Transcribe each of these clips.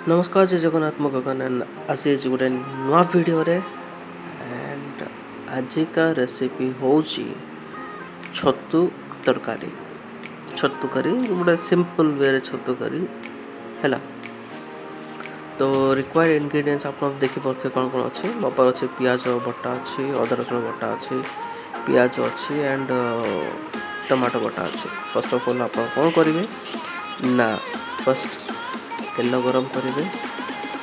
नमस्कार जय जगन्नाथ मु गगन आसी गोटे नुआ वीडियो रे एंड आज का रेसिपी होची छतु तरकारी। छतु करी गोटे सिंपल वे रे छतु करी हैला। तो रिक्वायर्ड इंग्रेडिएंट्स आप देखि परथे कौन कौन अच्छे मो पर अच्छे पियाज बटा अच्छी अदा रसुण बटा अच्छी पियाज अच्छी एंड टमाटो बटा अच्छे। फर्स्ट ऑफ ऑल आप कौन करेंगे ना फर्स्ट तेल गरम करेंगे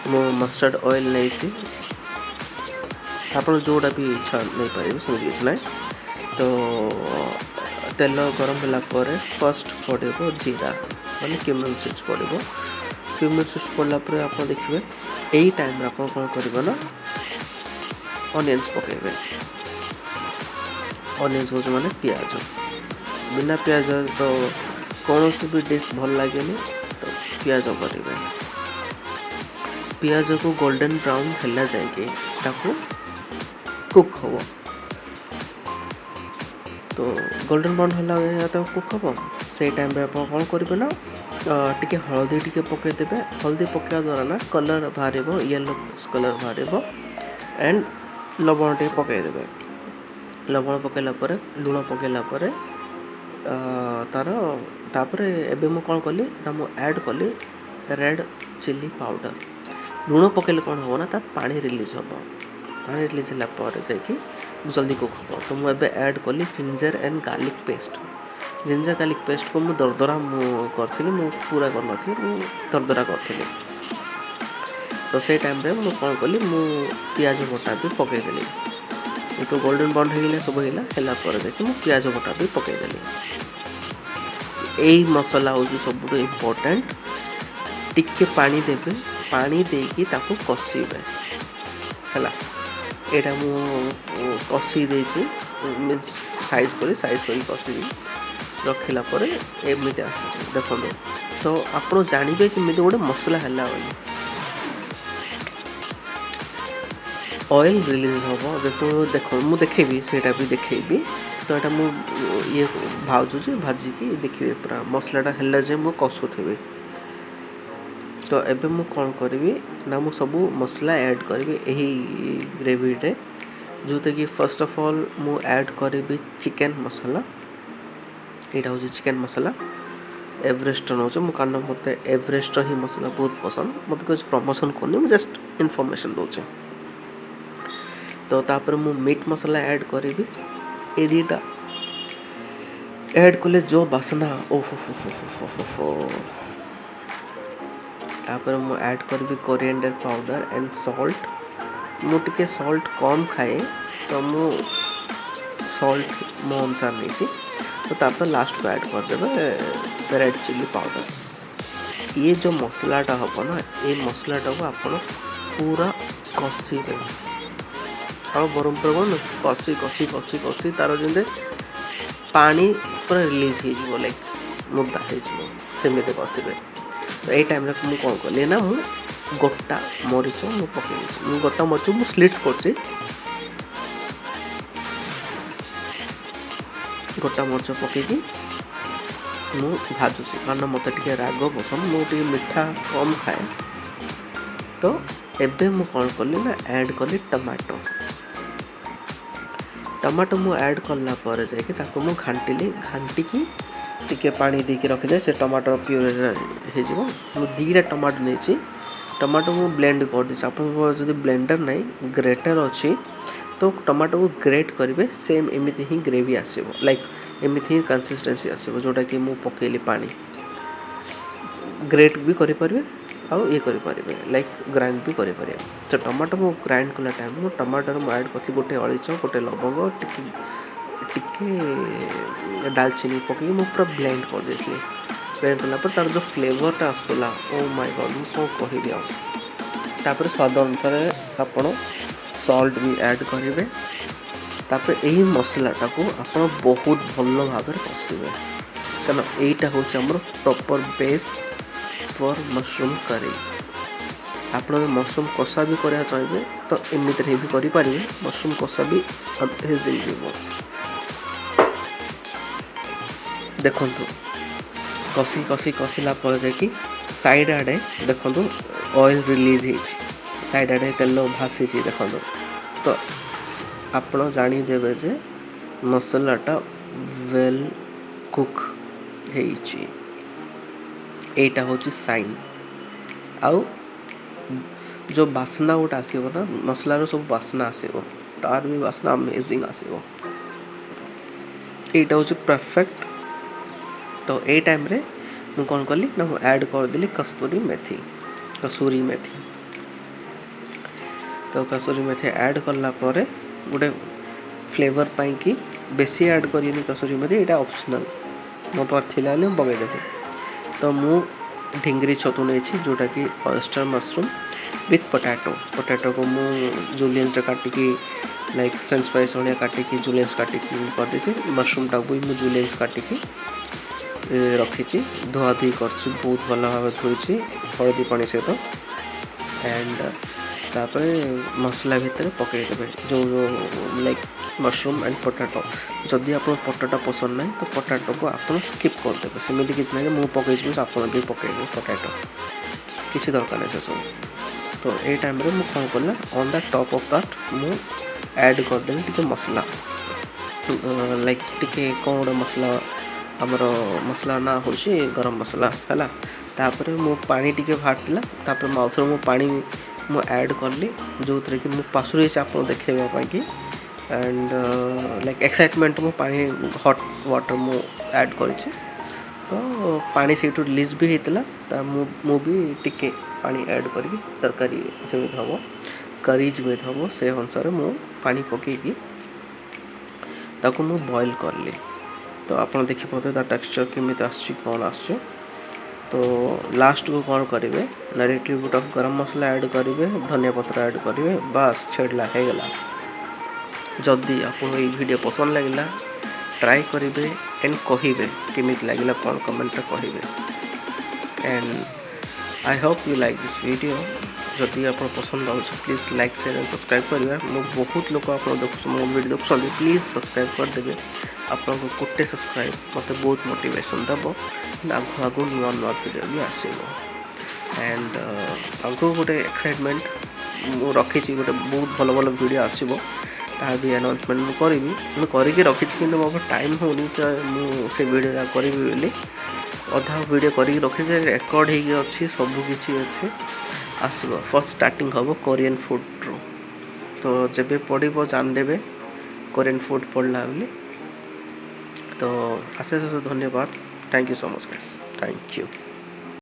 मो मस्टर्ड ऑयल नहीं आप जोड़ा भी इच्छा नहीं पारे सेमती किसी ना। तो तेल गरम होगापर फर्स्ट पड़ो जीरा माने क्यूमिन सीड्स पड़ो। क्यूमिन सीड्स पड़ला आप देखिए यही टाइम आप कौन करेंगे ना अनियंस पकेबे। अनियंस हो माने प्याज बिना प्याज तो कौन सी भी डिश भल लगे तो प्याज करेंगे। प्याज को गोल्डन ब्राउन है जाए कुक हम तो गोल्डन ब्राउन है कुक हम से टाइम आप कौन करेंगे ना टिके हल्दी टिके पकईदेवे। हल्दी पकड़ा द्वारा ना कलर बाहर येलो कलर बाहर एंड लवण टे पकईदेवे। लवण पकईला लुण पकईला तार तापर एबे मु कौन कली ना मु ऐड कली रेड चिली पाउडर। लुण पकईले कौन हो ना ता पानी रिलीज हम पानी रिलीज होगापर जाकि जल्दी कुक हम। तो मुझे ऐड कली ginger and garlic paste. Ginger garlic paste को मुझे दरदरा करी मु पूरा कर दरदरा करी। तो से टाइम रे मु कौन कली मु पियाज बटा भी पकईदेली। तो गोल्डन ब्राउन हो सब है देखिए मु पियाज बटा भी पकईदेली। यही मसला हूँ सब इम्पोर्टेंट। टिके पानी देवे पानी देकी ताको कषिबे है। एटा मु कषि देछि साइज करी कषि रखिला एमती आसी देखो। तो आप जानवे कि गोटे मसला है ऑयल रिलीज हम जो देख मुझे देखेबी से भी देखेबी। तो यहाँ मुझे ये भाजुची भाजिकी देखिए पूरा मसलाटा है जे मु कषुथी। तो एबे मु कौन करी ना मु सब मसला ऐड करी यही ग्रेवी रे जोते कि फर्स्ट ऑफ ऑल मु ऐड करी चिकन मसाला। यहाँ हूँ चिकन मसाला एवरेस्ट नौ मु कारण मत एवरेस्ट ही मसला बहुत पसंद मत कुछ प्रमोशन करनी जस्ट इनफॉरमेशन दूचे। तो तापर मु मीट मसाला ऐड करी ए दीटा ऐड कले जो बासना ओहो। तापर मु ऐड करी कोरिएंडर पाउडर एंड सॉल्ट। मुझे सॉल्ट कम खाए तो मु सॉल्ट मो अनुसार नहीं। तो तापर लास्ट को ऐड करदे रेड चिली पाउडर। ये जो मसलाटा हम ना ये मसलाटा को आप पूरा कषिबे आ बरमपुर कौन कषि कषि कषि कषि तार जमी पानी पूरा रिलीज हो लाइक मुद्दा होमती कषिबे। तो यही टाइम मुझे कौन कली ना मु गोटा मरीच मु पकई गोटा मरीच मु स्लिट्स कर गोटा मरीच पकईकी मु भाजुची कारण मत टे राग पसंद मुझे मीठा कम खाए। तो एबे मु कौन कली ना ऐड कली टमाटो। टमाटो मु ऐड कला पर जाकि ताको मु घांटिली घांटिकी टिके पानी देके रखिदे से टमाटर प्योर हो। दीटा टमाटो नहीं टमाटो मु ब्लेंड कर दी। आप ब्लेंडर नहीं ग्रेटर अच्छी तो टमाटो को ग्रेट करेंगे सेम एमती ही ग्रेवी आसो लाइक एमती ही कंसिस्टेंसी आसो जोटा कि मु पकेली पानी ग्रेट भी करें आउ ये करें लाइक ग्राइंड भी करें। तो टमाटो को ग्राइंड कला टाइम टमाटर मुझे ऐड करी गोटे अलैच गोटे लवंग टिके दालचीनी पकई मु पूरा ब्लेंड कर देती। ब्लेंड कलापर तार जो फ्लेवरटा आसूला ओ माय गॉड मु कौन कह स्वाद अनुसार आपण सॉल्ट भी ऐड करेंगे। तापर यही मसलाटा को आप बहुत भल भाव कषिबे कारण यहीटा हूँ आम प्रॉपर बेस फॉर मशरूम करी। आप मशरूम कषा भी करना चाहिए तो एमती भी करें मशरूम कषा भी देखु कषि कषि कषिला जाकि ସାଇଡ଼୍ ଆଡ଼େ ଦେଖନ୍ତୁ ଅଏଲ୍ ରିଲିଜ୍ ହେଇଛି, ସାଇଡ଼୍ ଆଡ଼େ ତେଲ ଭାସିଛି ଦେଖନ୍ତୁ। ତ ଆପଣ ଜାଣିଦେବେ ଯେ ମସଲାଟା ୱେଲ୍ କୁକ୍ ହେଇଛି, ଏଇଟା ହେଉଛି ସାଇନ୍। ଆଉ ଯେଉଁ ବାସ୍ନା ଗୋଟେ ଆସିବ ନା, ମସଲାର ସବୁ ବାସ୍ନା ଆସିବ, ତାର ବି ବାସ୍ନା ଅମେଜିଂ ଆସିବ। ଏଇଟା ହେଉଛି ପରଫେକ୍ଟ। ତ ଏଇ ଟାଇମ୍ରେ ମୁଁ କ'ଣ କଲି ନା ମୁଁ ଆଡ଼୍ କରିଦେଲି କସ୍ତୁରୀ ମେଥି। ତ କସ୍ତୁରୀ ମେଥି ଆଡ଼୍ କଲା ପରେ ଗୋଟେ ଫ୍ଲେଭର୍ ପାଇଁକି ବେଶୀ ଆଡ଼୍ କରିନି କସ୍ତୁରୀ ମେଥି, ଏଇଟା ଅପସନାଲ୍, ମୋ ପାଖରେ ଥିଲା ହେଲେ ମୁଁ ପକାଇଦେଲି। ତ ମୁଁ ଢିଙ୍ଗିରି ଛତୁ ନେଇଛି, ଯେଉଁଟାକି ଅଏଷ୍ଟର ମସରୁମ୍ ୱିଥ୍ ପଟାଟୋକୁ ମୁଁ ଜୁଲିଏନ୍ସରେ କାଟିକି ଲାଇକ୍ ଫ୍ରେଞ୍ଚ ଫ୍ରାଇସ୍ ଭଳିଆ କାଟିକି ଜୁଲିଏନ୍ସ କାଟିକି କରିଦେଇଛି। ମସରୁମ୍ଟାକୁ ବି ମୁଁ ଜୁଲିଏନ୍ସ କାଟିକି ରଖିଛି, ଧୁଆଧୁଇ କରିଛି, ବହୁତ ଭଲ ଭାବରେ ଧୋଇଛି ହଳଦୀ ପାଣି ସହିତ। ଆଣ୍ଡ ତାପରେ ମସଲା ଭିତରେ ପକାଇଦେବେ ଯେଉଁ ଲାଇକ୍ ମସରୁମ୍ ଆଣ୍ଡ ପଟାଟୋ। ଯଦି ଆପଣ ପଟାଟୋ ପସନ୍ଦ ନାହିଁ ତ ପଟାଟୋକୁ ଆପଣ ସ୍କିପ୍ କରିଦେବେ, ସେମିତି କିଛି ନାହିଁ ମୁଁ ପକାଇଛି ଆପଣ ବି ପକାଇବେ ପଟାଟୋ, କିଛି ଦରକାର ନାହିଁ ସେସବୁ। ତ ଏଇ ଟାଇମ୍ରେ ମୁଁ କ'ଣ କଲି, on the top of that ମୁଁ ଆଡ଼୍ କରିଦେଲି ଟିକେ ମସଲା, ଲାଇକ୍ ଟିକେ କ'ଣ ଗୋଟେ ମସଲା, ଆମର ମସଲା ନାଁ ହେଉଛି ଗରମ ମସଲା ହେଲା। ତାପରେ ମୁଁ ପାଣି ଟିକେ ବାହାରିଥିଲା, ତାପରେ ମୁଁ ଆଉଥରେ ପାଣି ଆଡ଼୍ କଲି, ଯେଉଁଥିରେ କି ମୁଁ ପାଶୁରେଇଛି ଆପଣ ଦେଖାଇବା ପାଇଁକି। ଆଣ୍ଡ ଲାଇକ୍ ଏକ୍ସାଇଟମେଣ୍ଟ ମୁଁ ପାଣି ହଟ୍ ୱାଟର୍ ମୁଁ ଆଡ଼୍ କରିଛି। ତ ପାଣି ସେଇଠୁ ରିଲିଜ୍ ବି ହେଇଥିଲା, ମୁଁ ବି ଟିକେ ପାଣି ଆଡ଼୍ କରିକି ତରକାରୀ ଯେମିତି ହେବ, କରି ଯେମିତି ହେବ ସେ ଅନୁସାରେ ମୁଁ ପାଣି ପକାଇକି ତାକୁ ମୁଁ ବଏଲ୍ କଲି। ତ ଆପଣ ଦେଖିପାରୁଥିବେ ତା ଟେକ୍ସଚର୍ କେମିତି ଆସୁଛି, କ'ଣ ଆସୁଛି। ତ ଲାଷ୍ଟକୁ କ'ଣ କରିବେ ନା ଲିଟିଲ୍ ବିଟ୍ ଅଫ୍ ଗରମ ମସଲା ଆଡ଼୍ କରିବେ, ଧନିଆ ପତ୍ର ଆଡ଼୍ କରିବେ, ବାସ୍ ଛିଡ଼ିଲା ହେଇଗଲା। ଯଦି ଆପଣଙ୍କୁ ଏଇ ଭିଡ଼ିଓ ପସନ୍ଦ ଲାଗିଲା ଟ୍ରାଏ କରିବେ ଆଣ୍ଡ କହିବେ କେମିତି ଲାଗିଲା, କ'ଣ କମେଣ୍ଟରେ କହିବେ। And I hope you like this video. ଯଦି ଆପଣ ପସନ୍ଦ ଲାଗୁଛି please like share and subscribe କରିବେ। ମୁଁ ବହୁତ ଲୋକ ଆପଣ ଦେଖୁଛନ୍ତି, ମୋ ଭିଡ଼ିଓ ଦେଖୁଛନ୍ତି, ପ୍ଲିଜ୍ ସବସ୍କ୍ରାଇବ୍ କରିଦେବେ। ଆପଣଙ୍କୁ ଗୋଟେ ସବସ୍କ୍ରାଇବ୍ ମୋତେ ବହୁତ ମୋଟିଭେସନ୍ ଦେବ, ଆଗକୁ ନୂଆ ଭିଡ଼ିଓ ବି ଆସିବ। ଆଣ୍ଡ ଆଗକୁ ଗୋଟେ ଏକ୍ସାଇଟମେଣ୍ଟ ମୁଁ ରଖିଛି, ଗୋଟେ ବହୁତ ଭଲ ଭଲ ଭିଡ଼ିଓ ଆସିବ, ତାହା ବି ଆନାଉନ୍ସମେଣ୍ଟ ମୁଁ କରିବି। ମୁଁ କରିକି ରଖିଛି କିନ୍ତୁ ମୋ ପାଖରେ ଟାଇମ୍ ହେଉନି, ତ ମୁଁ ସେ ଭିଡ଼ିଓଟା କରିବି ବୋଲି ଅଧା ଭିଡ଼ିଓ କରିକି ରଖିଛି, ରେକର୍ଡ଼ ହେଇକି ଅଛି, ସବୁ କିଛି ଅଛି, ଆସିବ। ଫାର୍ଷ୍ଟ ଷ୍ଟାର୍ଟିଂ ହେବ କୋରିଆନ୍ ଫୁଡ଼୍ରୁ। ତ ଯେବେ ପଡ଼ିବ ଜାଣିଦେବେ କୋରିଆନ୍ ଫୁଡ଼୍ ପଡ଼ିଲା ବୋଲି। ତ ଅଶେଷ ଧନ୍ୟବାଦ। Thank you so much guys, thank you.